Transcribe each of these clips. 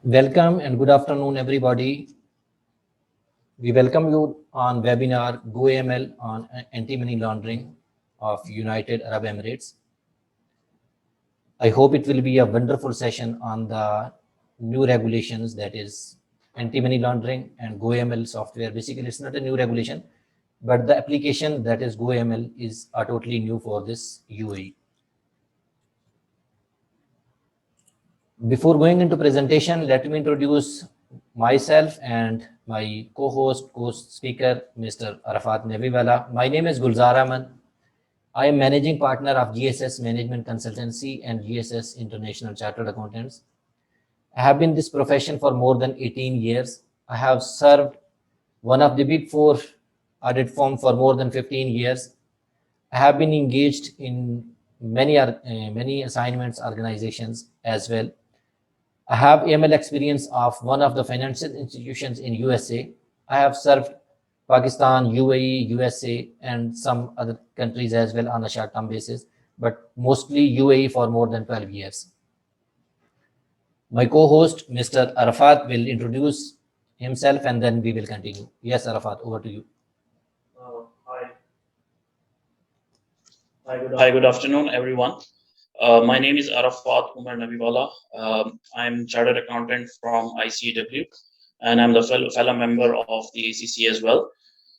Welcome and good afternoon, everybody. We welcome you on webinar goAML on Anti Money Laundering of United Arab Emirates. I hope it will be a wonderful session on the new regulations, that is Anti Money Laundering and goAML software. Basically, it's not a new regulation, but the application, that is goAML, is totally new for this UAE. Before going into presentation, let me introduce myself and my co-speaker, Mr. Arafat Nabiwala. My name is Gulzar Ahmed. I am managing partner of GSS Management Consultancy and GSS International Chartered Accountants. I have been in this profession for more than 18 years. I have served one of the big four audit firm for more than 15 years. I have been engaged in many assignments, organizations as well. I have AML experience of one of the financial institutions in USA. I have served Pakistan, UAE, USA, and some other countries as well on a short-term basis, but mostly UAE for more than 12 years. My co-host, Mr. Arafat, will introduce himself and then we will continue. Yes, Arafat, over to you. Hi. Hi, good afternoon, everyone. My name is Arafat Umar Nabiwala. I'm chartered accountant from ICAW, and I'm the fellow member of the ACC as well.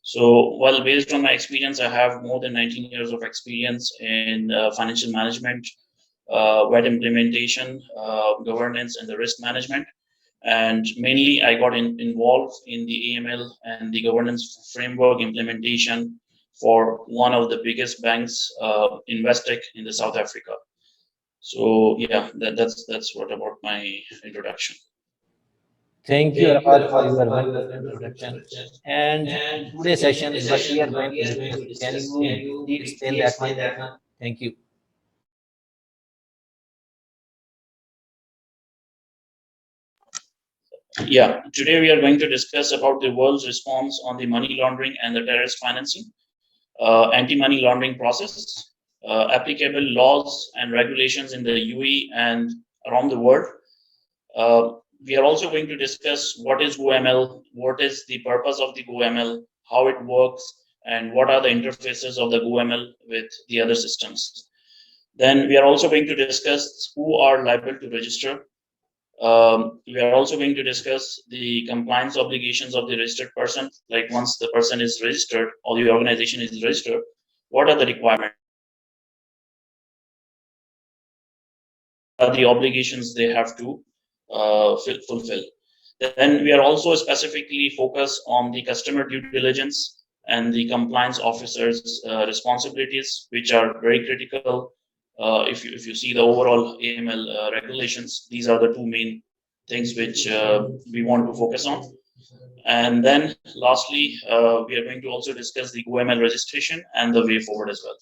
So, well, based on my experience, I have more than 19 years of experience in financial management, WET implementation, governance, and the risk management. And mainly, I got involved in the AML and the governance framework implementation for one of the biggest banks, Investec, in the South Africa. So yeah, that's what about my introduction. Thank you, Arafat, for your wonderful introduction. And in today's session, what we are going to discuss, can you briefly explain that one? Thank you. Yeah, today we are going to discuss about the world's response on the money laundering and the terrorist financing, anti-money laundering process, applicable laws and regulations in the UAE and around the world. Uh, we are also going to discuss what is goAML, what is the purpose of the goAML, how it works, and what are the interfaces of the goAML with the other systems. Then we are also going to discuss who are liable to register. We are also going to discuss the compliance obligations of the registered person. Like once the person is registered or the organization is registered, what are the requirements? Are the obligations they have to fulfill? Then we are also specifically focused on the customer due diligence and the compliance officers' responsibilities, which are very critical. If you see the overall AML regulations, these are the two main things which we want to focus on. And then lastly, we are going to also discuss the goAML registration and the way forward as well.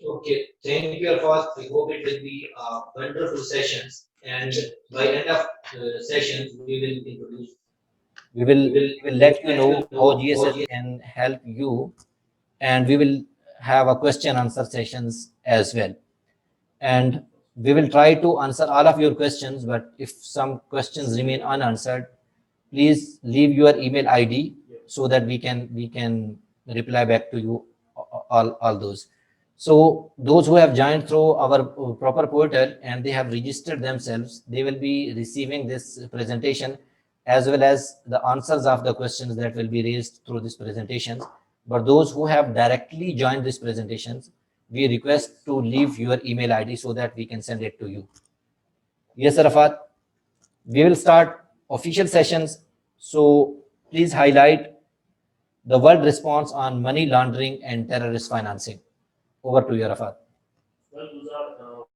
Okay, thank you, Arfat. We hope it will be wonderful sessions. And by end of sessions, we will introduce. We will let you know how GSS can help you, and we will have a question answer sessions as well. And we will try to answer all of your questions, but if some questions remain unanswered, please leave your email ID so that we can reply back to you all those. So those who have joined through our proper portal and they have registered themselves, they will be receiving this presentation as well as the answers of the questions that will be raised through this presentation. But those who have directly joined this presentations, we request to leave your email ID so that we can send it to you. Yes, Arafat, we will start official sessions. So please highlight the world response on money laundering and terrorist financing. Over to you, Arafat. Well,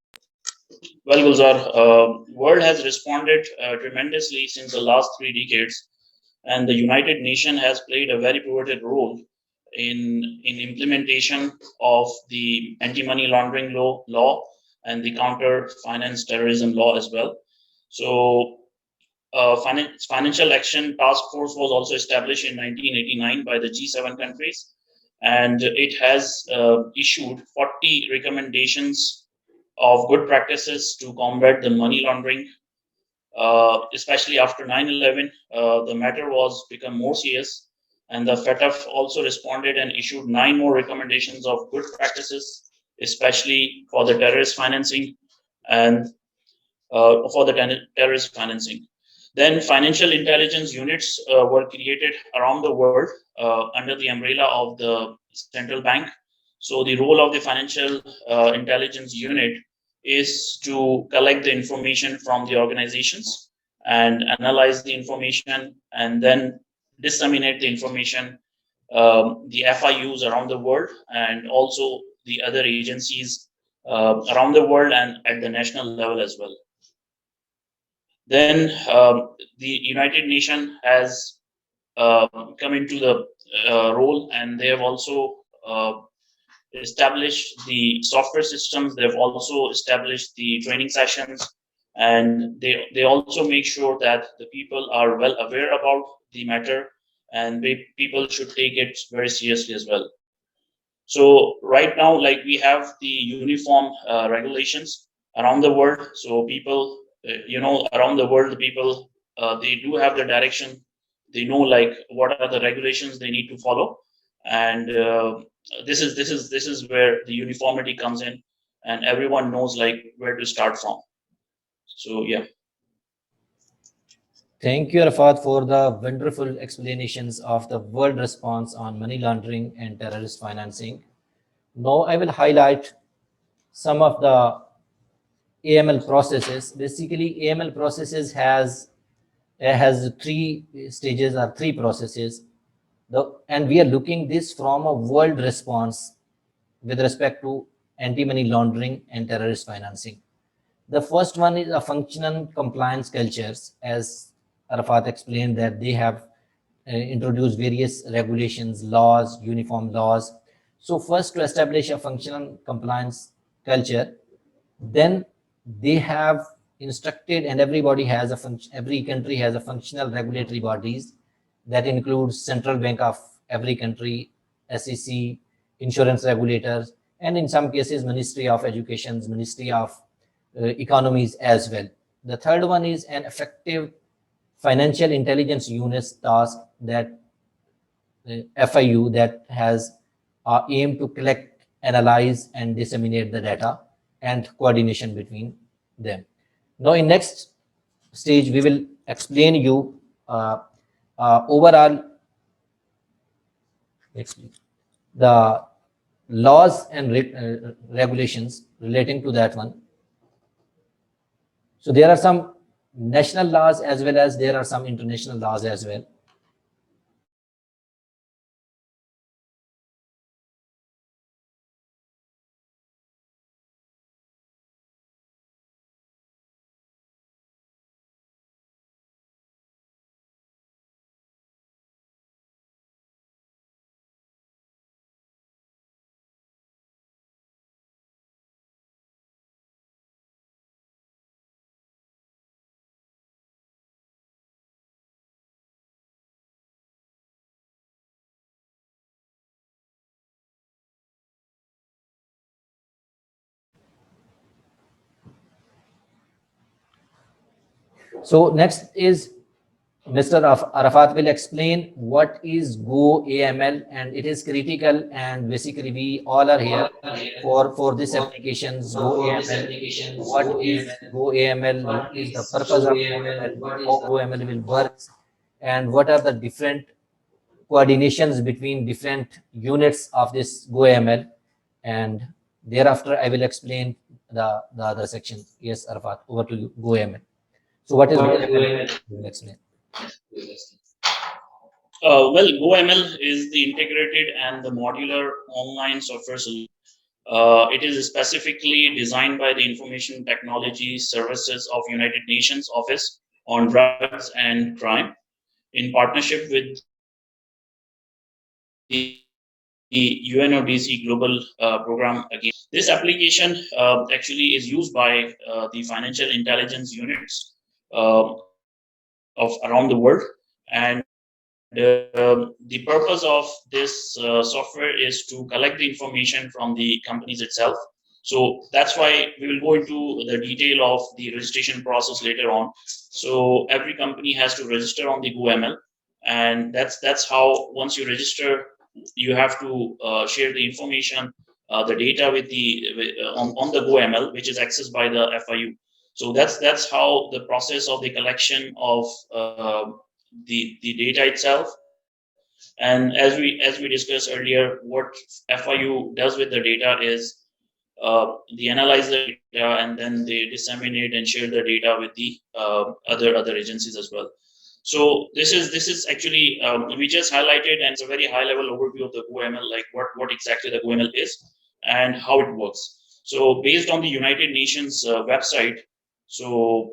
Gulzar, world has responded tremendously since the last 3 decades, and the United Nations has played a very pivotal role in implementation of the anti-money laundering law and the counter finance terrorism law as well. So, Financial Action Task Force was also established in 1989 by the G7 countries, and it has issued 40 recommendations of good practices to combat the money laundering especially after 9/11, the matter was become more serious, and the FATF also responded and issued 9 more recommendations of good practices, especially for the terrorist financing and for the terrorist financing. Then financial intelligence units were created around the world under the umbrella of the central bank. So the role of the financial intelligence unit is to collect the information from the organizations and analyze the information and then disseminate the information, the FIUs around the world and also the other agencies around the world and at the national level as well. Then the United Nations has come into the role, and they have also established the software systems. They've also established the training sessions, and they also make sure that the people are well aware about the matter, and people should take it very seriously as well. So right now, like we have the uniform regulations around the world. So people, around the world, the people they do have the direction. They know like what are the regulations they need to follow, and this is where the uniformity comes in, and everyone knows like where to start from. So yeah. Thank you, Arafat, for the wonderful explanations of the world response on money laundering and terrorist financing. Now I will highlight some of the AML processes. Basically, AML processes has three stages or three processes. And we are looking this from a world response with respect to anti-money laundering and terrorist financing. The first one is a functional compliance cultures, as Arafat explained that they have introduced various regulations, laws, uniform laws. So first to establish a functional compliance culture, then they have instructed, and everybody has a function, every country has a functional regulatory bodies that includes central bank of every country, SEC, insurance regulators, and in some cases Ministry of Education's Ministry of Economies as well. The third one is an effective financial intelligence unit task, that FIU, that has aim to collect, analyze, and disseminate the data and coordination between them. Now, in next stage, we will explain you overall the laws and regulations relating to that one. So there are some national laws as well as there are some international laws as well. So next is Mr. Arafat will explain what is goAML, and it is critical, and basically we all are here for this applications goAML. What is goAML? What is the purpose of goAML? How goAML will work, and what are the different coordinations between different units of this goAML? And thereafter I will explain the other section. Yes, Arafat, over to you. goAML. So what is goAML? You will explain. Well, goAML is the integrated and the modular online software solution. It is specifically designed by the Information Technology Services of United Nations Office on Drugs and Crime in partnership with the UNODC Global Program against. This application actually is used by the financial intelligence units of around the world, and the purpose of this software is to collect the information from the companies itself, So that's why we will go into the detail of the registration process later on. So every company has to register on the goAML, and that's how once you register, you have to share the information, the data with on the goAML, which is accessed by the FIU. So that's how the process of the collection of the data itself. And as we discussed earlier, what FIU does with the data is they analyze the data and then they disseminate and share the data with the other agencies as well. So this is actually we just highlighted, and it's a very high level overview of the goAML, like what exactly the goAML is and how it works. So based on the United Nations website, so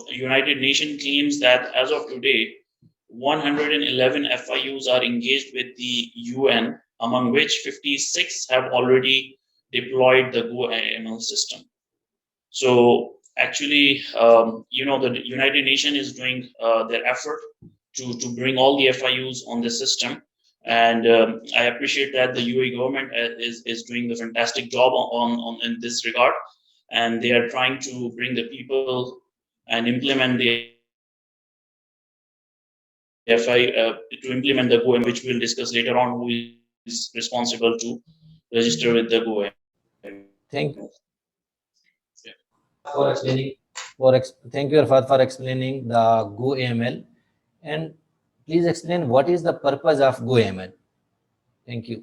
United Nations claims that as of today, 111 FIUs are engaged with the UN, among which 56 have already deployed the goAML system. So actually, the United Nations is doing their effort to bring all the FIUs on the system. And I appreciate that the UAE government is doing the fantastic job on in this regard. And they are trying to bring the people and implement the FI to implement the goAML, which we'll discuss later on, who is responsible to register with the goAML. Thank you for explaining. Thank you, Arfat, for explaining the goAML. And please explain what is the purpose of goAML. Thank you.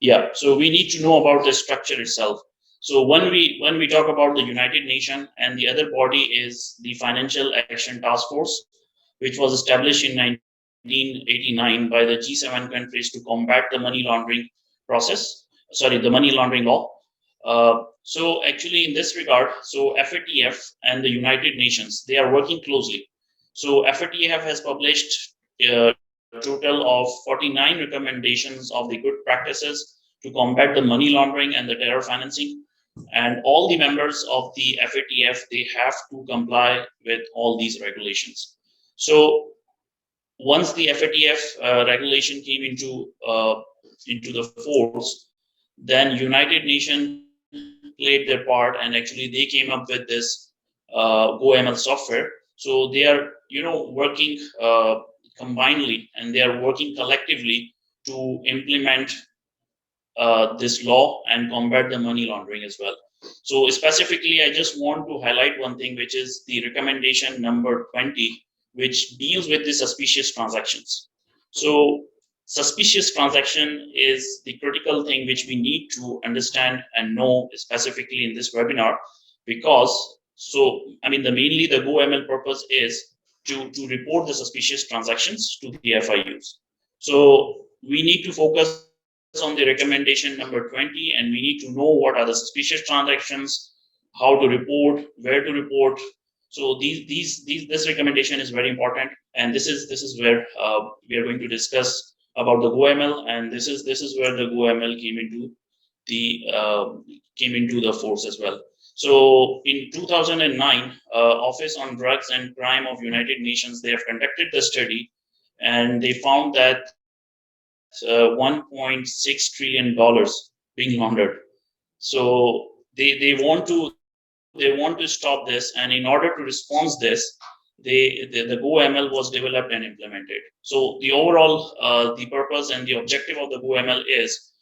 Yeah, so we need to know about the structure itself. So when we talk about the United Nations, and the other body is the Financial Action Task Force, which was established in 1989 by the G7 countries to combat the money laundering the money laundering law. So actually, in this regard, so FATF and the United Nations, they are working closely. So FATF has published a total of 49 recommendations of the good practices to combat the money laundering and the terror financing. And all the members of the FATF, they have to comply with all these regulations. So once the FATF regulation came into the force, then United Nations played their part, and actually they came up with this goAML software. So they are working combinedly, and they are working collectively to implement this law and combat the money laundering as well. So specifically, I just want to highlight one thing, which is the recommendation number 20, which deals with the suspicious transactions. So suspicious transaction is the critical thing which we need to understand and know specifically in this webinar, because mainly the goAML purpose is to report the suspicious transactions to the FIUs. So we need to focus on the recommendation number 20, and we need to know what are the suspicious transactions, how to report, where to report. So this recommendation is very important, and this is where we are going to discuss about the goAML, and this is where the goAML came into the force as well. So in 2009, Office on Drugs and Crime of United Nations, they have conducted the study, and they found that $1.6 trillion being laundered. So they want to stop this, and in order to respond this, the goAML was developed and implemented. So the overall the purpose and the objective of the goAML is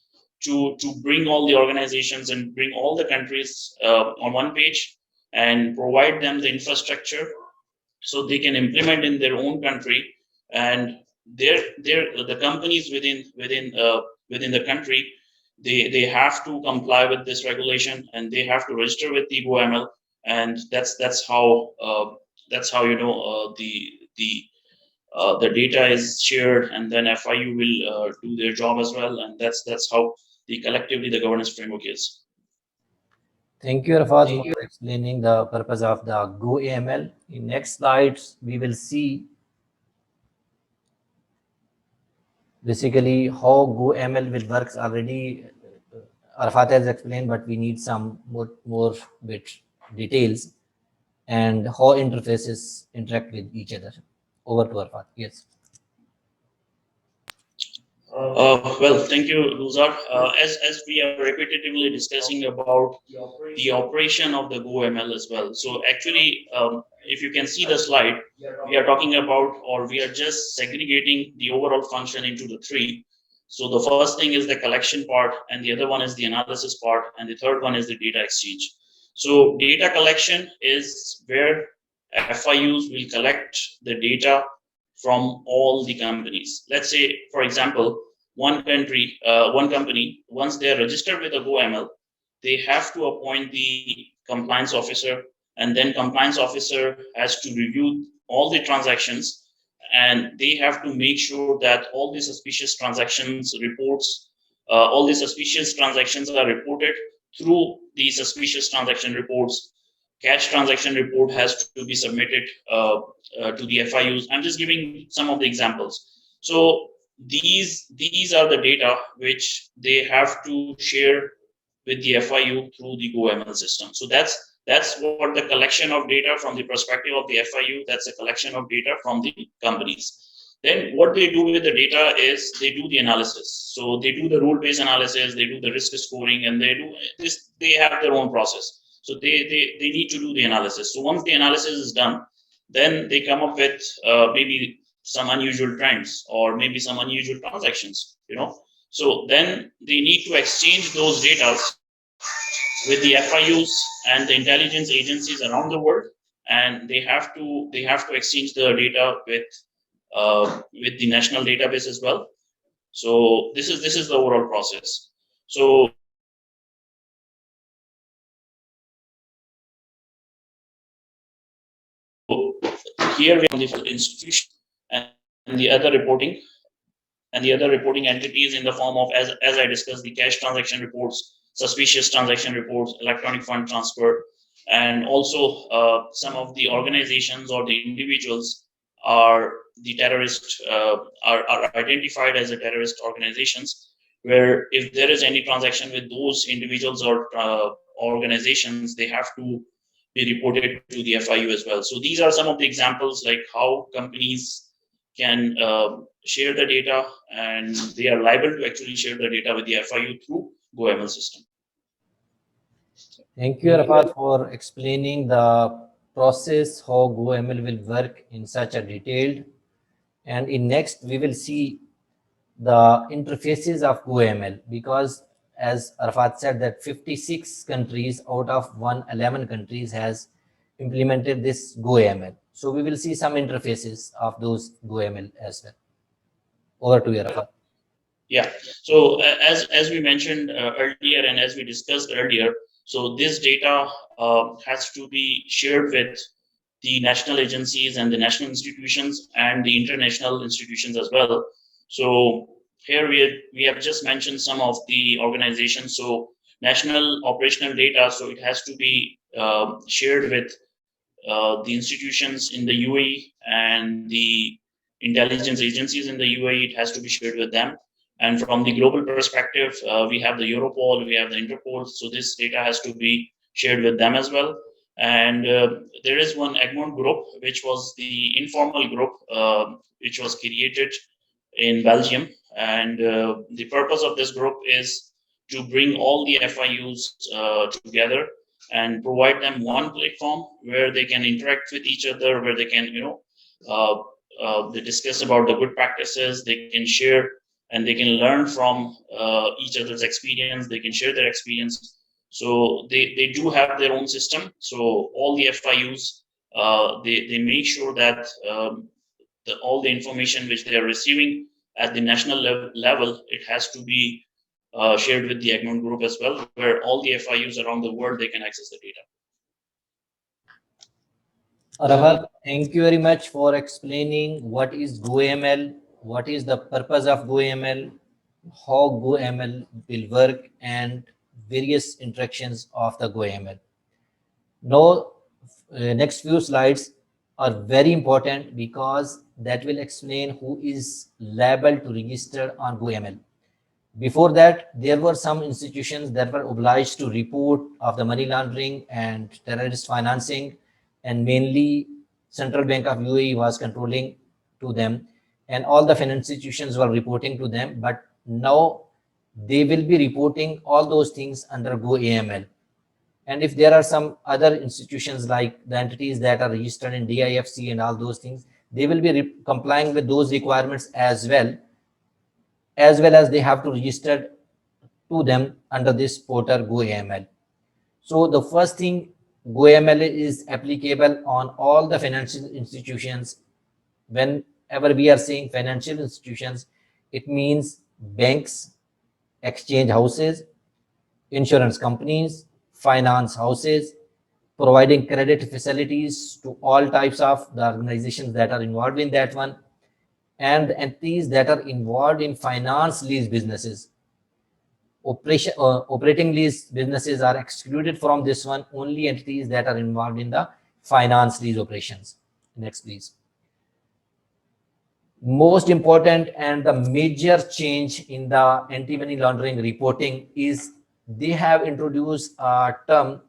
to bring all the organizations and bring all the countries on one page and provide them the infrastructure so they can implement in their own country, and the companies within the country, they have to comply with this regulation, and they have to register with the goAML, and that's how the data is shared, and then FIU will do their job as well, and that's how collectively the governance framework is. Thank you, Arfat, for explaining the purpose of the goAML. In next slides, we will see basically how goAML will works. Already Arfat has explained, but we need some more bit details and how interfaces interact with each other. Over to Arfat. Yes. Well, thank you, Gulzar. As we are repetitively discussing about the operation of the goAML as well. So actually, if you can see the slide, we are talking about, or we are just segregating the overall function into the three. So the first thing is the collection part, and the other one is the analysis part, and the third one is the data exchange. So data collection is where FIUs will collect the data from all the companies. Let's say, for example, one company, once they are registered with a goAML, they have to appoint the compliance officer, and then compliance officer has to review all the transactions, and they have to make sure that all the suspicious transactions reports, all the suspicious transactions are reported through the suspicious transaction reports. Cash transaction report has to be submitted to the FIUs. I'm just giving some of the examples. So these are the data which they have to share with the FIU through the goAML system. So that's what the collection of data from the perspective of the FIU. That's a collection of data from the companies. Then what they do with the data is they do the analysis. So they do the rule-based analysis, they do the risk scoring, and they do this. They have their own process. So they need to do the analysis. So once the analysis is done, then they come up with maybe some unusual trends or maybe some unusual transactions. So then they need to exchange those data with the FIUs and the intelligence agencies around the world, and they have to exchange the data with the national database as well. So this is the overall process. So here we have the institution and the other reporting entities in the form of, as I discussed, the cash transaction reports, suspicious transaction reports, electronic fund transfer, and also some of the organizations or the individuals are the terrorist are identified as a terrorist organizations, where if there is any transaction with those individuals or organizations, they have to be reported to the FIU as well. So these are some of the examples, like how companies can share the data, and they are liable to actually share the data with the FIU through goAML system. Thank you, Arafat, for explaining the process, how goAML will work in such a detailed. And in next, we will see the interfaces of goAML, because as Arafat said that 56 countries out of 111 countries has implemented this goAML. So we will see some interfaces of those goAML as well. Over to you, Arafat. Yeah. So as we mentioned earlier, and as we discussed earlier, so this data has to be shared with the national agencies and the national institutions and the international institutions as well. So here we have just mentioned some of the organizations. So national operational data, so it has to be shared with the institutions in the UAE and the intelligence agencies in the UAE. It has to be shared with them. And from the global perspective, we have the Europol, we have the Interpol. So this data has to be shared with them as well. And there is one Egmont group, which was the informal group, which was created in Belgium. And the purpose of this group is to bring all the FIUs together and provide them one platform where they can interact with each other, where they can, they discuss about the good practices, they can share and they can learn from each other's experience, they can share their experience. So they do have their own system. So all the FIUs, they make sure that all the information which they are receiving at the national level, it has to be shared with the Egmont group as well, where all the FIUs around the world, they can access the data. Arafat, thank you very much for explaining what is goAML, what is the purpose of goAML, how goAML will work, and various interactions of the goAML. Now, next few slides are very important because that will explain who is liable to register on goAML. Before that, there were some institutions that were obliged to report of the money laundering and terrorist financing, and mainly Central Bank of UAE was controlling to them, and all the financial institutions were reporting to them, but now they will be reporting all those things under goAML. And if there are some other institutions like the entities that are registered in DIFC and all those things, they will be complying with those requirements as well as they have to register to them under this portal goAML. So the first thing, goAML is applicable on all the financial institutions. Whenever we are saying financial institutions, it means banks, exchange houses, insurance companies, finance houses, providing credit facilities to all types of the organizations that are involved in that one, and the entities that are involved in finance lease businesses. Operating lease businesses are excluded from this one, only entities that are involved in the finance lease operations. Next, please. Most important and the major change in the anti-money laundering reporting is they have introduced a term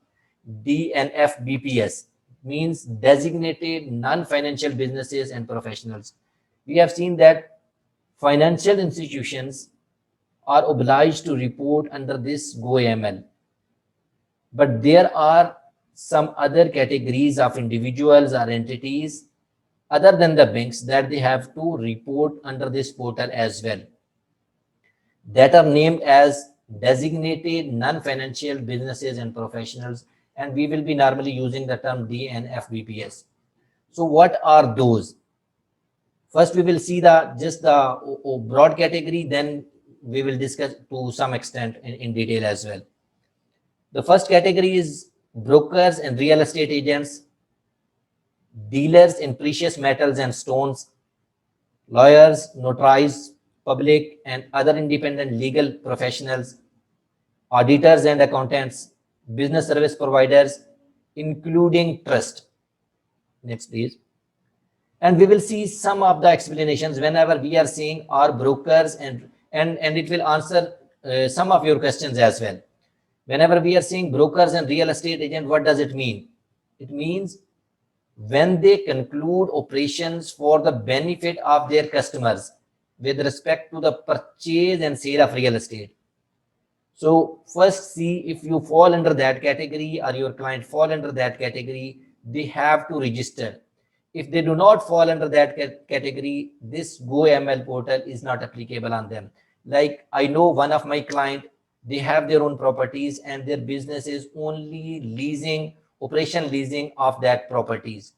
DNFBPS, means designated non-financial businesses and professionals. We have seen that financial institutions are obliged to report under this goAML, but there are some other categories of individuals or entities other than the banks that they have to report under this portal as well, that are named as designated non-financial businesses and professionals, and we will be normally using the term DNFBPS. So what are those? First we will see the broad category, then we will discuss to some extent in detail as well. The first category is brokers and real estate agents, dealers in precious metals and stones, lawyers, notaries, public and other independent legal professionals, auditors and accountants, business service providers, including trust. Next, please. And we will see some of the explanations whenever we are saying our brokers, and it will answer some of your questions as well. Whenever we are saying brokers and real estate agent, what does it mean? It means when they conclude operations for the benefit of their customers with respect to the purchase and sale of real estate. So first see if you fall under that category or your client fall under that category, they have to register. If they do not fall under that category, this goAML portal is not applicable on them. Like I know one of my client, they have their own properties and their business is only leasing, operation leasing of that properties.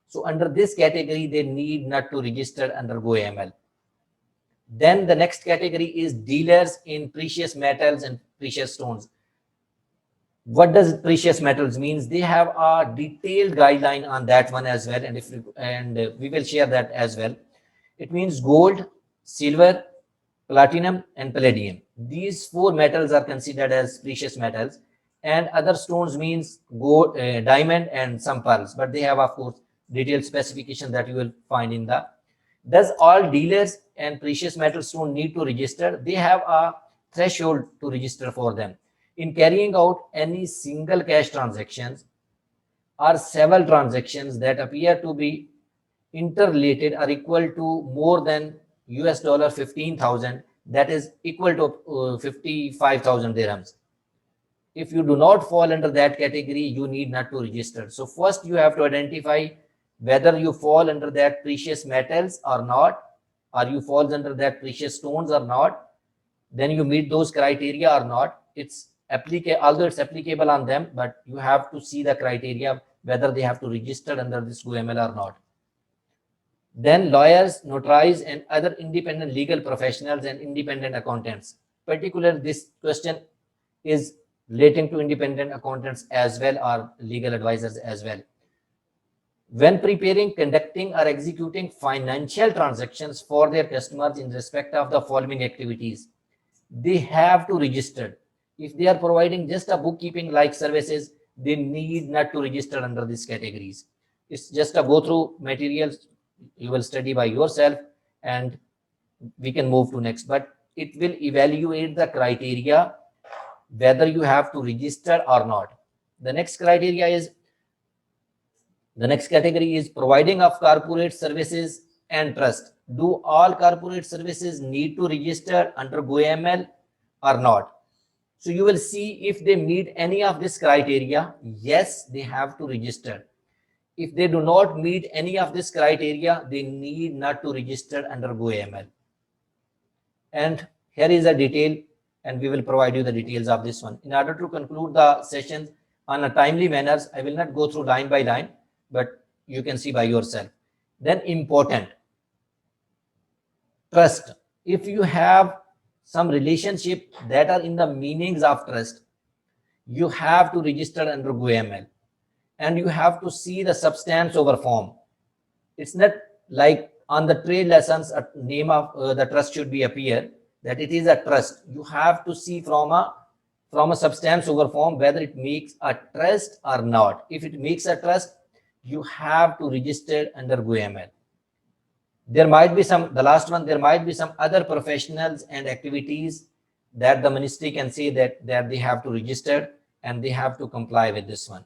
So under this category, they need not to register under goAML. Then the next category is dealers in precious metals and precious stones. What does precious metals means? They have a detailed guideline on that one as well, and we will share that as well. It means gold, silver, platinum and palladium. These four metals are considered as precious metals, and other stones means gold, diamond and some pearls, but they have of course detailed specification that you will find in the. Does all dealers and precious metal stone need to register? They have a threshold to register for them. In carrying out any single cash transactions or several transactions that appear to be interrelated are equal to more than $15,000, that is equal to 55,000 dirhams. If you do not fall under that category, you need not to register. So first you have to identify whether you fall under that precious metals or not, or you fall under that precious stones or not. Then you meet those criteria or not. It's applicable, although it's applicable on them, but you have to see the criteria whether they have to register under this goAML or not. Then lawyers, notaries and other independent legal professionals and independent accountants. Particularly this question is relating to independent accountants as well, or legal advisors as well. When preparing, conducting or executing financial transactions for their customers in respect of the following activities, they have to register. If they are providing just a bookkeeping like services, they need not to register under these categories. It's just a go through materials you will study by yourself, and we can move to next, but it will evaluate the criteria whether you have to register or not. The next category is providing of corporate services and trust. Do all corporate services need to register under goAML or not? So you will see if they meet any of this criteria, yes, they have to register. If they do not meet any of this criteria, they need not to register under goAML. And here is a detail, and we will provide you the details of this one. In order to conclude the session on a timely manner, I will not go through line by line, but you can see by yourself. Then important, trust. If you have some relationship that are in the meanings of trust, you have to register under goAML, and you have to see the substance over form. It's not like on the trade lessons a name of the trust should be appear that it is a trust. You have to see from a substance over form whether it makes a trust or not. If it makes a trust, you have to register under goAML. There might be some, the last one, there might be some other professionals and activities that the ministry can say that they have to register and they have to comply with this one.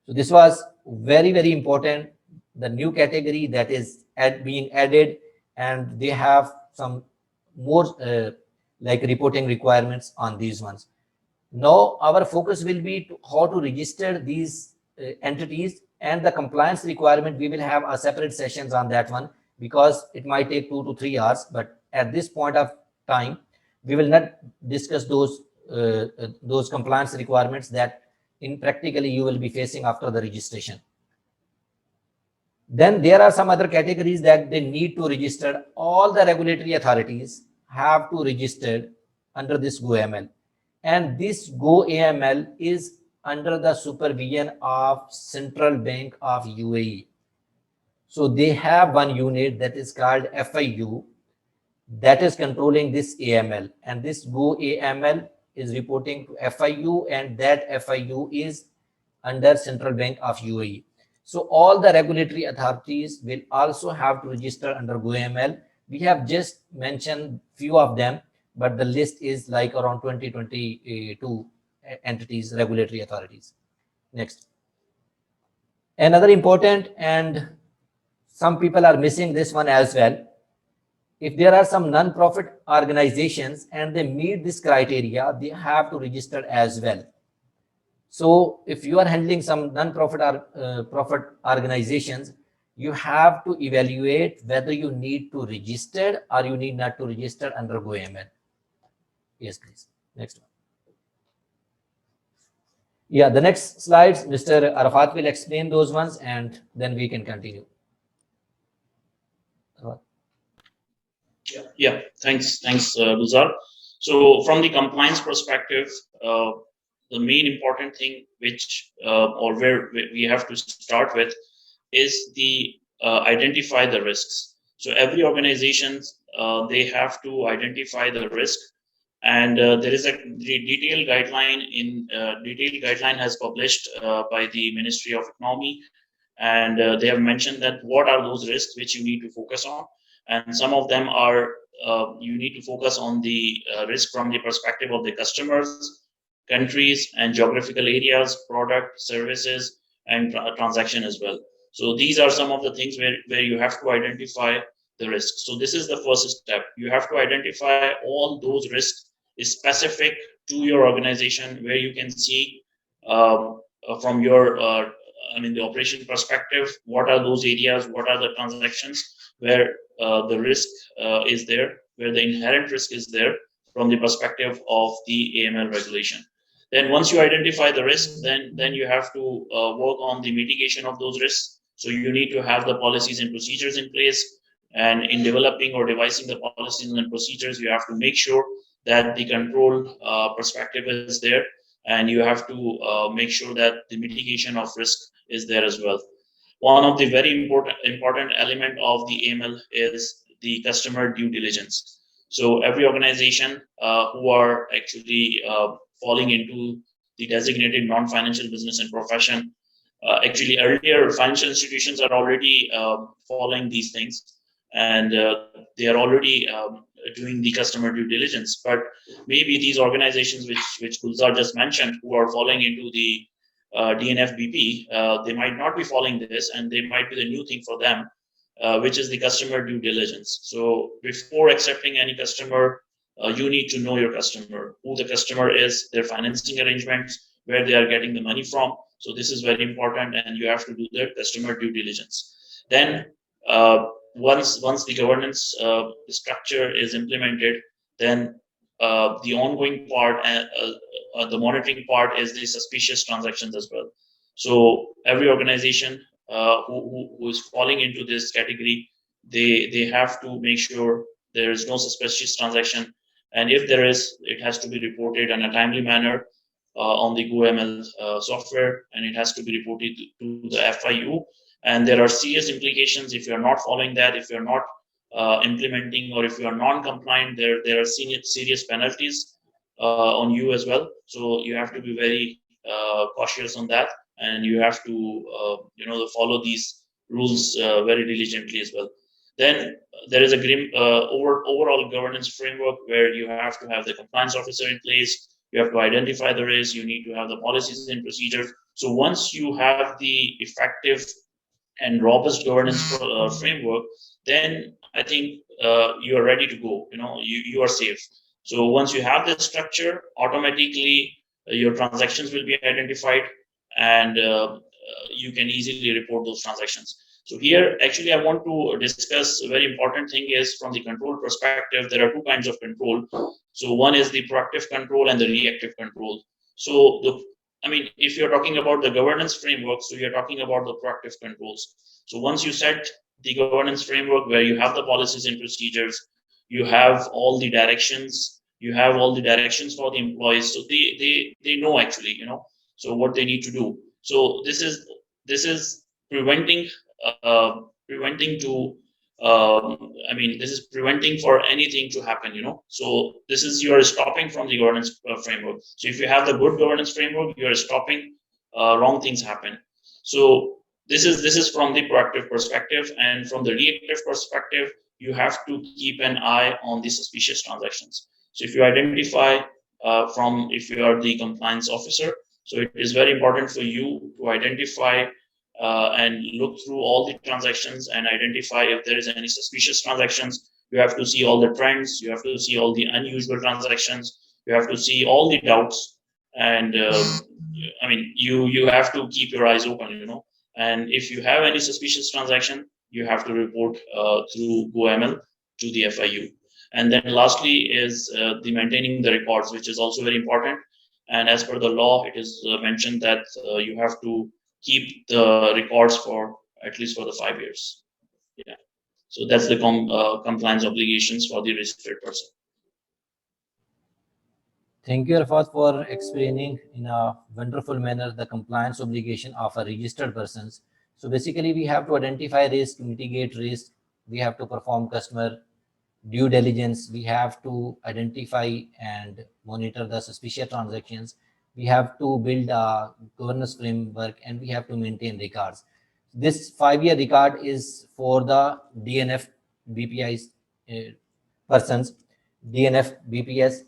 So this was very, very important, the new category that is being added, and they have some more like reporting requirements on these ones. Now our focus will be to how to register these entities, and the compliance requirement, we will have a separate sessions on that one because it might take 2 to 3 hours, but at this point of time, we will not discuss those compliance requirements that in practically you will be facing after the registration. Then there are some other categories that they need to register. All the regulatory authorities have to register under this goAML, and this goAML is under the supervision of Central Bank of UAE. So they have one unit that is called FIU that is controlling this AML, and this goAML is reporting to FIU, and that FIU is under Central Bank of UAE. So all the regulatory authorities will also have to register under goAML. We have just mentioned few of them, but the list is like around 20-22 entities, regulatory authorities. Next. Another important, and some people are missing this one as well. If there are some non-profit organizations and they meet this criteria, they have to register as well. So if you are handling some non-profit or profit organizations, you have to evaluate whether you need to register or you need not to register under goAML. Yes, please. Next one. Yeah, the next slides, Mr. Arafat will explain those ones, and then we can continue. Yeah, thanks, Gulzar. So from the compliance perspective, the main important thing which or where we have to start with is the identify the risks. So every organization they have to identify the risk, and there is a detailed guideline has published by the Ministry of Economy, and they have mentioned that what are those risks which you need to focus on, and some of them are you need to focus on the risk from the perspective of the customers, countries, and geographical areas, product, services, and transaction as well. So these are some of the things where you have to identify the risks. So this is the first step. You have to identify all those risks specific to your organization, where you can see from your the operation perspective, what are those areas, what are the transactions where the risk is there, where the inherent risk is there from the perspective of the AML regulation. Then once you identify the risk, then you have to work on the mitigation of those risks. So you need to have the policies and procedures in place, and in developing or devising the policies and procedures, you have to make sure that the control perspective is there, and you have to make sure that the mitigation of risk is there as well. One of the very important element of the AML is the customer due diligence. So every organization who are actually falling into the designated non-financial business and profession, actually earlier financial institutions are already following these things, and they are already doing the customer due diligence. But maybe these organizations which Gulzar just mentioned, who are falling into the DNFBP, they might not be following this, and they might be the new thing for them. which is the customer due diligence. So before accepting any customer, you need to know your customer, who the customer is, their financing arrangements, where they are getting the money from. So this is very important, and you have to do the customer due diligence. Then once the governance structure is implemented, then the ongoing part, the monitoring part, is the suspicious transactions as well. So every organization who is falling into this category, they have to make sure there is no suspicious transaction, and if there is, it has to be reported in a timely manner on the goAML software, and it has to be reported to the FIU. And there are serious implications if you are not following that, if you are not implementing, or if you are non-compliant. There are serious penalties on you as well. So you have to be very cautious on that, and you have to follow these rules very diligently as well. Then there is a overall governance framework where you have to have the compliance officer in place. You have to identify the risk. You need to have the policies and procedures. So once you have the effective and robust governance framework, then I think you are ready to go. You are safe. So once you have this structure, automatically your transactions will be identified, and you can easily report those transactions. So here, actually, I want to discuss a very important thing is from the control perspective. There are two kinds of control. So one is the proactive control and the reactive control. So if you're talking about the governance framework, so you're talking about the proactive controls. So once you set the governance framework where you have the policies and procedures, you have all the directions, for the employees, so they know actually, so what they need to do. So this is preventing to this is preventing for anything to happen. So this is, you are stopping from the governance framework. So if you have the good governance framework, you are stopping wrong things happen. So this is from the proactive perspective. And from the reactive perspective, you have to keep an eye on the suspicious transactions. So if you identify if you are the compliance officer, so it is very important for you to identify and look through all the transactions and identify if there is any suspicious transactions. You have to see all the trends. You have to see all the unusual transactions. You have to see all the doubts. And you have to keep your eyes open. And if you have any suspicious transaction, you have to report through goAML to the FIU. And then lastly is the maintaining the records, which is also very important. And as per the law, it is mentioned that you have to keep the records for at least for the 5 years. Yeah. So that's the compliance obligations for the registered person. Thank you, Arafat, for explaining in a wonderful manner the compliance obligation of a registered persons. So basically, we have to identify risk, mitigate risk. We have to perform customer due diligence. We have to identify and monitor the suspicious transactions. We have to build a governance framework, and we have to maintain records. This 5-year record is for the DNFBPI's persons, DNFBPS,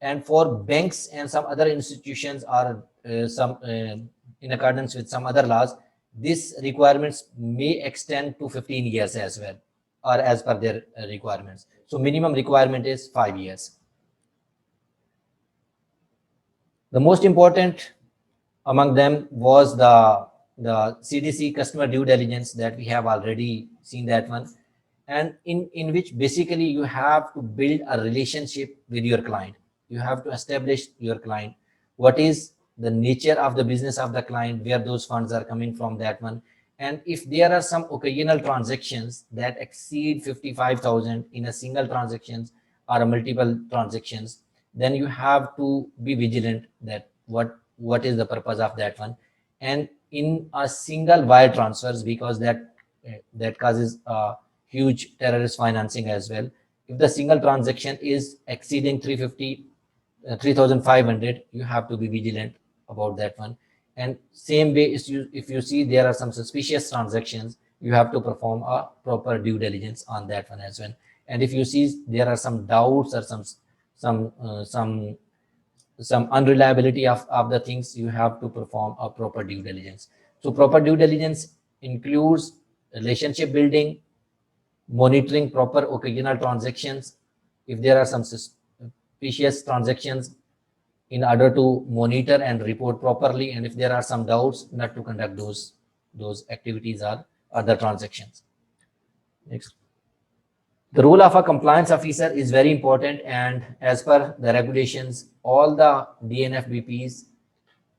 and for banks and some other institutions are in accordance with some other laws, these requirements may extend to 15 years as well, or as per their requirements. So minimum requirement is 5 years. The most important among them was the CDC customer due diligence that we have already seen that one, and in which basically you have to build a relationship with your client. You have to establish your client, what is the nature of the business of the client, where those funds are coming from, that one. And if there are some occasional transactions that exceed 55,000 in a single transactions or a multiple transactions, then you have to be vigilant that what is the purpose of that one. And in a single wire transfers, because that causes huge terrorist financing as well. If the single transaction is exceeding 3,500, you have to be vigilant about that one. And same way, if you see there are some suspicious transactions, you have to perform a proper due diligence on that one as well. And if you see there are some doubts or some unreliability of the things, you have to perform a proper due diligence. So proper due diligence includes relationship building, monitoring proper occasional transactions if there are some suspicious transactions in order to monitor and report properly, and if there are some doubts, not to conduct those activities or other transactions. Next. The role of a compliance officer is very important, and as per the regulations, all the DNFBPs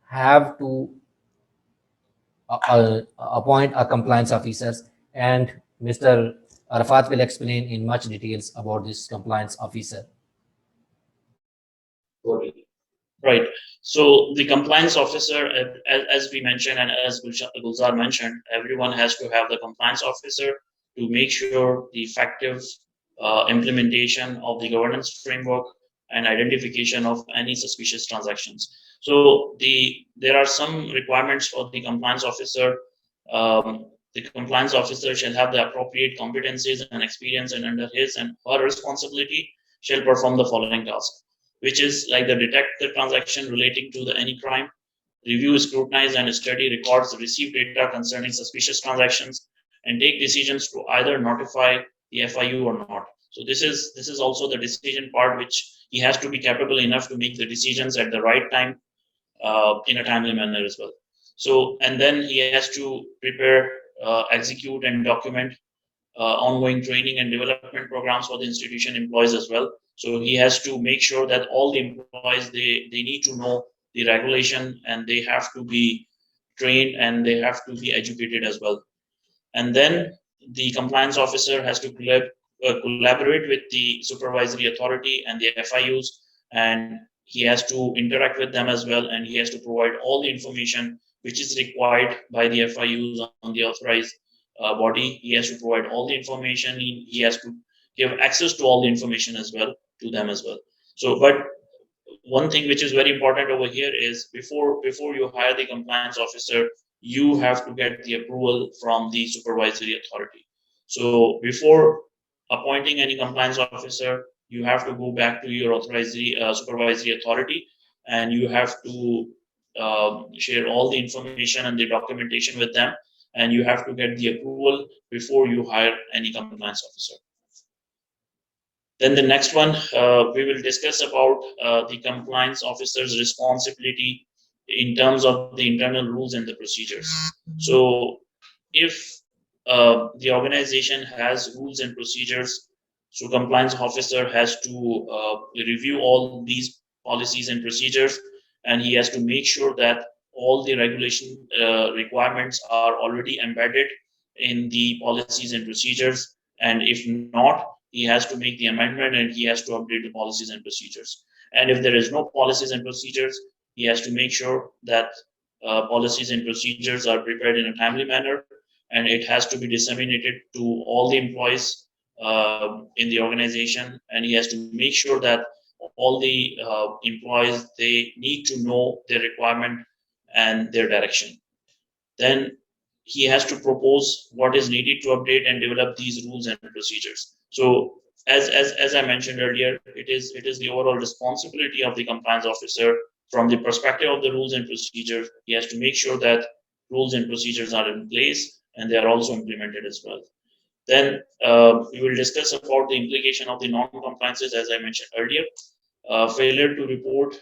have to appoint a compliance officers, and Mr. Arafat will explain in much details about this compliance officer. Right. So the compliance officer, as we mentioned and as Gulzar mentioned, everyone has to have the compliance officer to make sure the effective implementation of the governance framework and identification of any suspicious transactions. So there are some requirements for the compliance officer. The compliance officer shall have the appropriate competencies and experience, and under his and her responsibility shall perform the following tasks, which is like the detect the transaction relating to any crime, review, scrutinize, and study records, receive data concerning suspicious transactions, and take decisions to either notify the FIU or not. So this is also the decision part, which he has to be capable enough to make the decisions at the right time in a timely manner as well. So, and then he has to prepare, execute, and document ongoing training and development programs for the institution employees as well. So he has to make sure that all the employees, they need to know the regulation, and they have to be trained, and they have to be educated as well. And then the compliance officer has to collaborate with the supervisory authority and the FIUs, and he has to interact with them as well, and he has to provide all the information which is required by the FIUs on the authorized body. He has to provide all the information. He has to give access to all the information as well to them as well. So, but one thing which is very important over here is before you hire the compliance officer, you have to get the approval from the supervisory authority. So before appointing any compliance officer, you have to go back to your supervisory authority, and you have to share all the information and the documentation with them, and you have to get the approval before you hire any compliance officer. Then the next one, we will discuss about the compliance officer's responsibility in terms of the internal rules and the procedures. So if the organization has rules and procedures, so compliance officer has to review all these policies and procedures, and he has to make sure that all the regulation requirements are already embedded in the policies and procedures, and if not, he has to make the amendment, and he has to update the policies and procedures. And if there is no policies and procedures, he has to make sure that policies and procedures are prepared in a timely manner, and it has to be disseminated to all the employees in the organization, and he has to make sure that all the employees, they need to know their requirement and their direction. Then he has to propose what is needed to update and develop these rules and procedures. So as I mentioned earlier, it is the overall responsibility of the compliance officer from the perspective of the rules and procedures. He has to make sure that rules and procedures are in place and they are also implemented as well. Then we will discuss about the implication of the non-compliances, as I mentioned earlier. Failure to report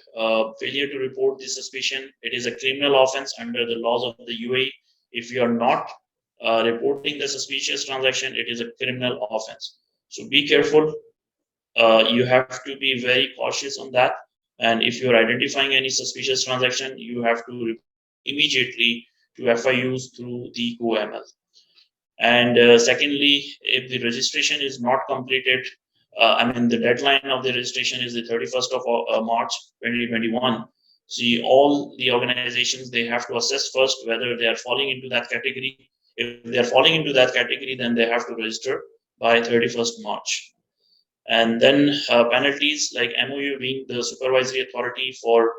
the suspicion. It is a criminal offense under the laws of the UAE. If you are not reporting the suspicious transaction, it is a criminal offense. So be careful. You have to be very cautious on that. And if you are identifying any suspicious transaction, you have to report immediately to FIUs through the goAML. And secondly, if the registration is not completed, the deadline of the registration is the 31st of March 2021. See, all the organizations, they have to assess first whether they are falling into that category. If they are falling into that category, then they have to register by 31st March. And then penalties, like MOU being the supervisory authority for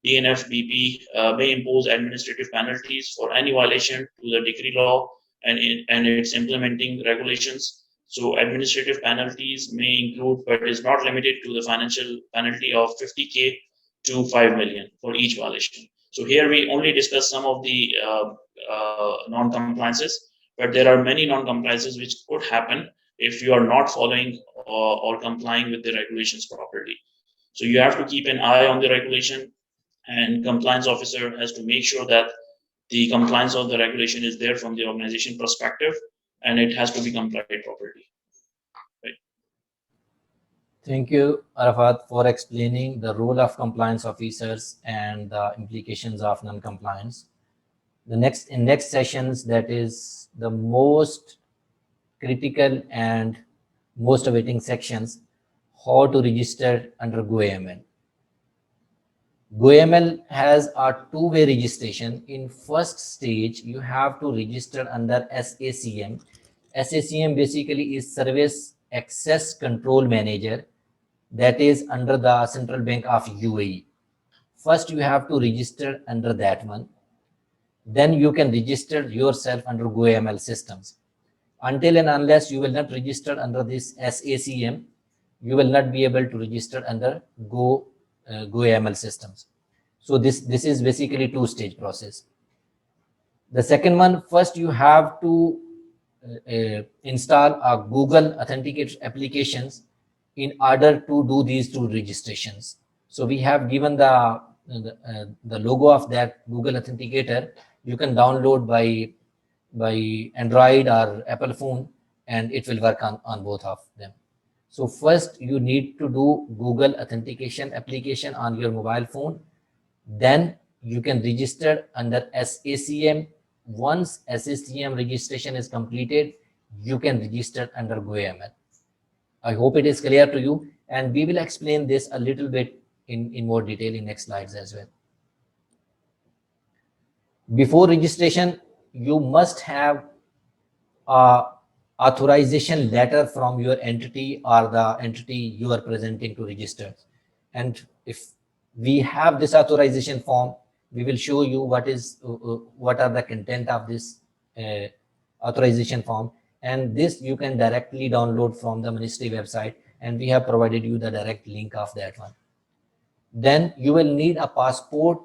DNFBP, may impose administrative penalties for any violation to the decree law and its implementing regulations. So administrative penalties may include, but is not limited to, the financial penalty of 50K to 5 million for each violation. So here we only discuss some of the non-compliances, but there are many non-compliances which could happen, if you are not following or complying with the regulations properly. So you have to keep an eye on the regulation, and compliance officer has to make sure that the compliance of the regulation is there from the organization perspective, and it has to be complied properly. Right. Thank you, Arafat, for explaining the role of compliance officers and the implications of non-compliance. In next sessions, that is the most critical and most awaiting sections, how to register under goAML. goAML has a two-way registration. In first stage, you have to register under SACM. SACM basically is Service Access Control Manager, that is under the Central Bank of UAE. First, you have to register under that one. Then you can register yourself under goAML systems. Until and unless you will not register under this SACM, you will not be able to register under goAML systems. So this is basically two-stage process. The second one, first you have to install a Google Authenticator applications in order to do these two registrations. So we have given the logo of that Google Authenticator. You can download by Android or Apple phone, and it will work on both of them. So first you need to do Google authentication application on your mobile phone. Then you can register under SACM. Once SACM registration is completed, you can register under goAML. I hope it is clear to you, and we will explain this a little bit in more detail in next slides as well. Before registration, you must have a authorization letter from your entity or the entity you are presenting to register. And if we have this authorization form, we will show you what are the content of this authorization form, and this you can directly download from the ministry website, and we have provided you the direct link of that one. Then you will need a passport,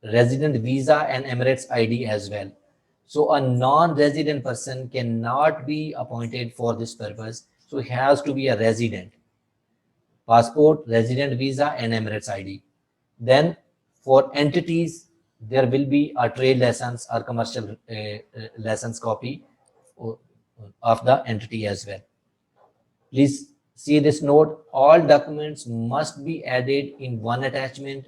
resident visa, and Emirates ID as well. So a non-resident person cannot be appointed for this purpose. So he has to be a resident. Passport, resident visa, and Emirates ID. Then for entities, there will be a trade license or commercial license copy of the entity as well. Please see this note. All documents must be added in one attachment,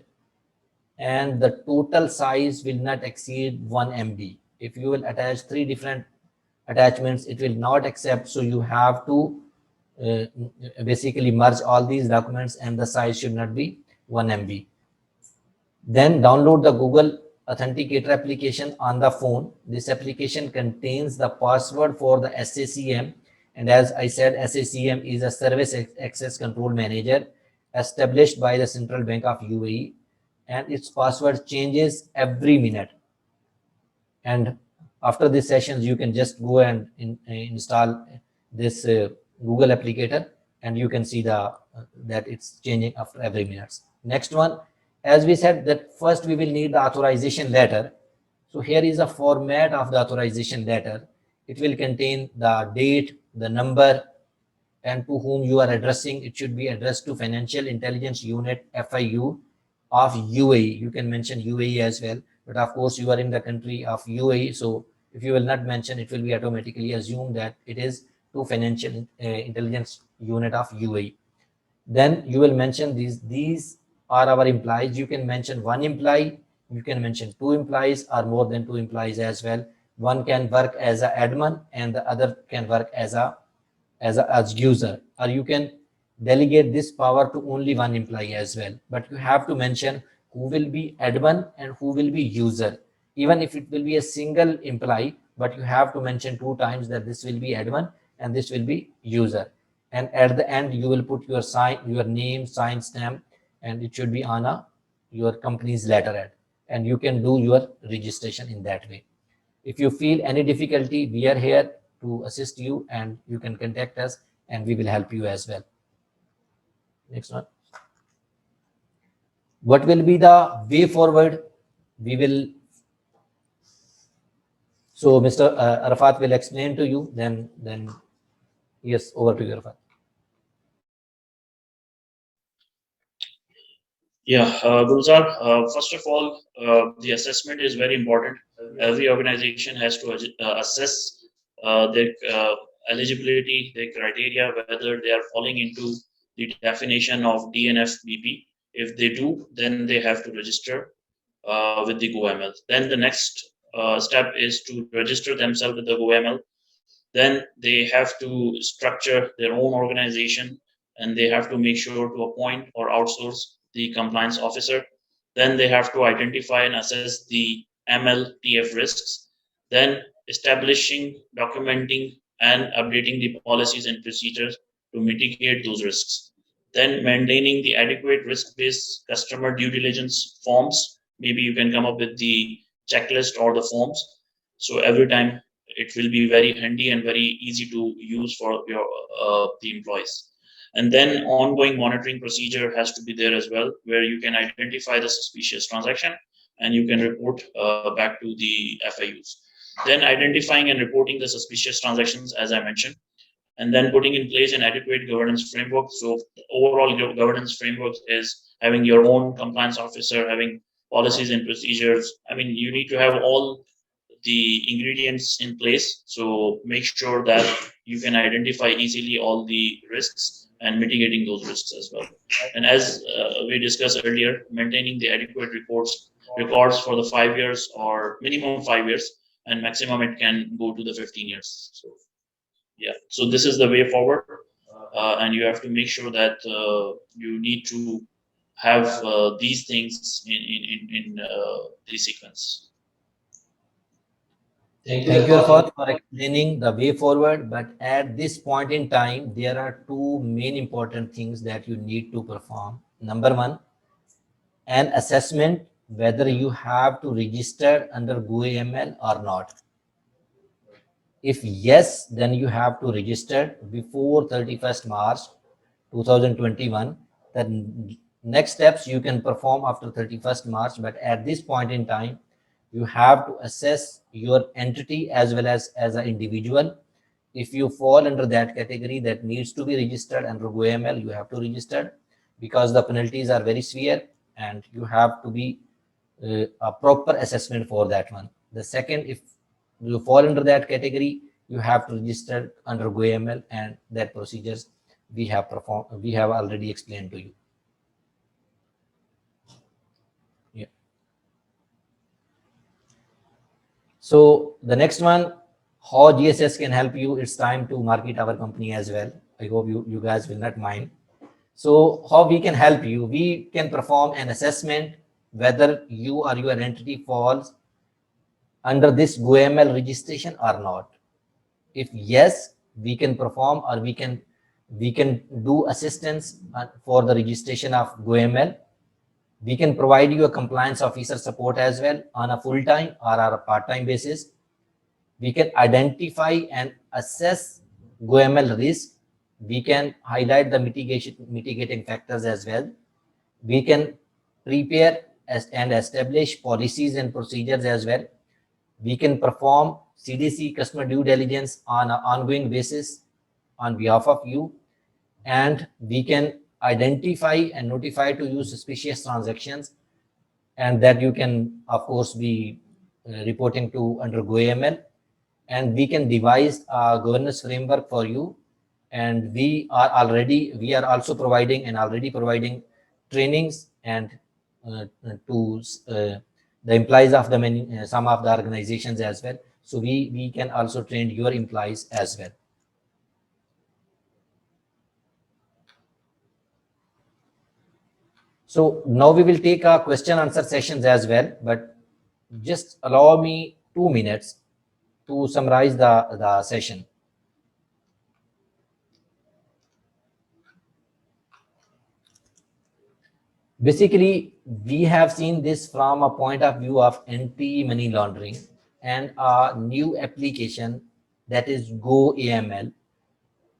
and the total size will not exceed 1 MB. If you will attach 3 different attachments, it will not accept. So you have to basically merge all these documents, and the size should not be 1 MB. Then download the Google Authenticator application on the phone. This application contains the password for the SACM. And as I said, SACM is a Service Access Control Manager established by the Central Bank of UAE, and its password changes every minute. And after this sessions, you can just go and install this Google applicator, and you can see that it's changing after every minute. Next one, as we said, that first we will need the authorization letter. So here is a format of the authorization letter. It will contain the date, the number, and to whom you are addressing. It should be addressed to Financial Intelligence Unit FIU of UAE. You can mention UAE as well, but of course you are in the country of UAE, so if you will not mention, it will be automatically assumed that it is to Financial Intelligence Unit of UAE. Then you will mention these are our employees. You can mention one employee, you can mention 2 employees or more than 2 employees as well. One can work as an admin and the other can work as user, or you can delegate this power to only one employee as well. But you have to mention who will be admin and who will be user. Even if it will be a single employee, but you have to mention 2 times that this will be admin and this will be user. And at the end, you will put your name, sign stamp, and it should be on your company's letterhead, and you can do your registration in that way. If you feel any difficulty, we are here to assist you, and you can contact us and we will help you as well. Next one. What will be the way forward? So Mr. Arafat will explain to you, then Yes, over to you, Arfan. Yeah, Gulzar, first of all, the assessment is very important. Every organization has to assess their eligibility, their criteria, whether they are falling into the definition of DNFBP. If they do, then they have to register with the goAML. Then the next step is to register themselves with the goAML. Then they have to structure their own organization, and they have to make sure to appoint or outsource the compliance officer. Then they have to identify and assess the MLTF risks. Then establishing, documenting, and updating the policies and procedures to mitigate those risks. Then maintaining the adequate risk-based customer due diligence forms. Maybe you can come up with the checklist or the forms. So every time it will be very handy and very easy to use for your the employees. And then ongoing monitoring procedure has to be there as well, where you can identify the suspicious transaction and you can report back to the FIUs. Then identifying and reporting the suspicious transactions, as I mentioned, and then putting in place an adequate governance framework. So overall governance framework is having your own compliance officer, having policies and procedures. I mean, you need to have all the ingredients in place. So make sure that you can identify easily all the risks and mitigating those risks as well. And as we discussed earlier, maintaining the adequate records for the 5 years or minimum 5 years, and maximum it can go to the 15 years. So yeah, so this is the way forward, and you have to make sure that you need to have these things in the sequence. Thank you, Arfat, for explaining the way forward. But at this point in time, there are two main important things that you need to perform. Number one, an assessment whether you have to register under goAML or not. If yes, then you have to register before 31st March 2021. The next steps you can perform after 31st March, but at this point in time, you have to assess your entity as well as an individual. If you fall under that category that needs to be registered under goAML, you have to register because the penalties are very severe and you have to be a proper assessment for that one. The second, if you fall under that category, you have to register under goAML, and that procedures we have already explained to you. Yeah. So the next one, how GSS can help you. It's time to market our company as well. I hope you guys will not mind. So how we can help you? We can perform an assessment whether you or your entity falls under this goAML registration or not. If yes, we can perform, or we can do assistance for the registration of goAML. We can provide you a compliance officer support as well on a full-time or a part-time basis. We can identify and assess goAML risk. We can highlight the mitigating factors as well. We can prepare and establish policies and procedures as well. We can perform CDC, customer due diligence, on an ongoing basis on behalf of you, and we can identify and notify to you suspicious transactions, and that you can of course be reporting to under goAML. And we can devise a governance framework for you, and we are also providing and already providing trainings and to the employees of some of the organizations as well. So we can also train your employees as well. So now we will take a question answer sessions as well, but just allow me 2 minutes to summarize the session. Basically, we have seen this from a point of view of anti-money laundering and a new application, that is goAML.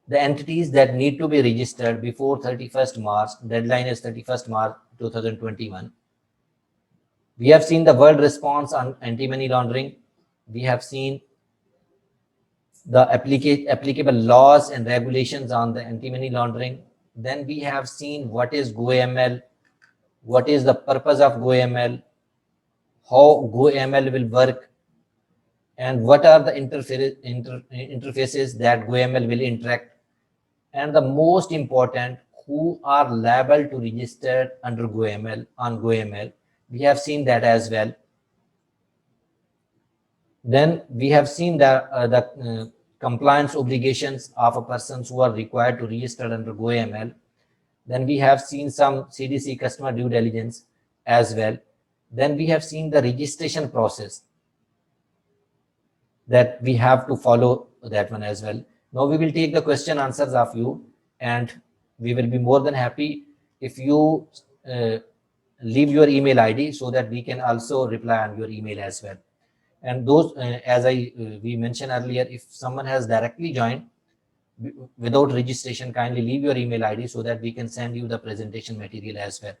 The entities that need to be registered before 31st March, deadline is 31st March 2021. We have seen the world response on anti-money laundering. We have seen the applicable laws and regulations on the anti-money laundering. Then we have seen what is goAML, what is the purpose of goAML, how goAML will work, and what are the interfaces that goAML will interact, and the most important, who are liable to register under goAML on goAML. We have seen that as well. Then we have seen the compliance obligations of a persons who are required to register under goAML. Then we have seen some CDC customer due diligence as well. Then we have seen the registration process that we have to follow that one as well. Now we will take the question answers of you, and we will be more than happy if you leave your email ID so that we can also reply on your email as well. And those, as we mentioned earlier, if someone has directly joined without registration, kindly leave your email ID so that we can send you the presentation material as well.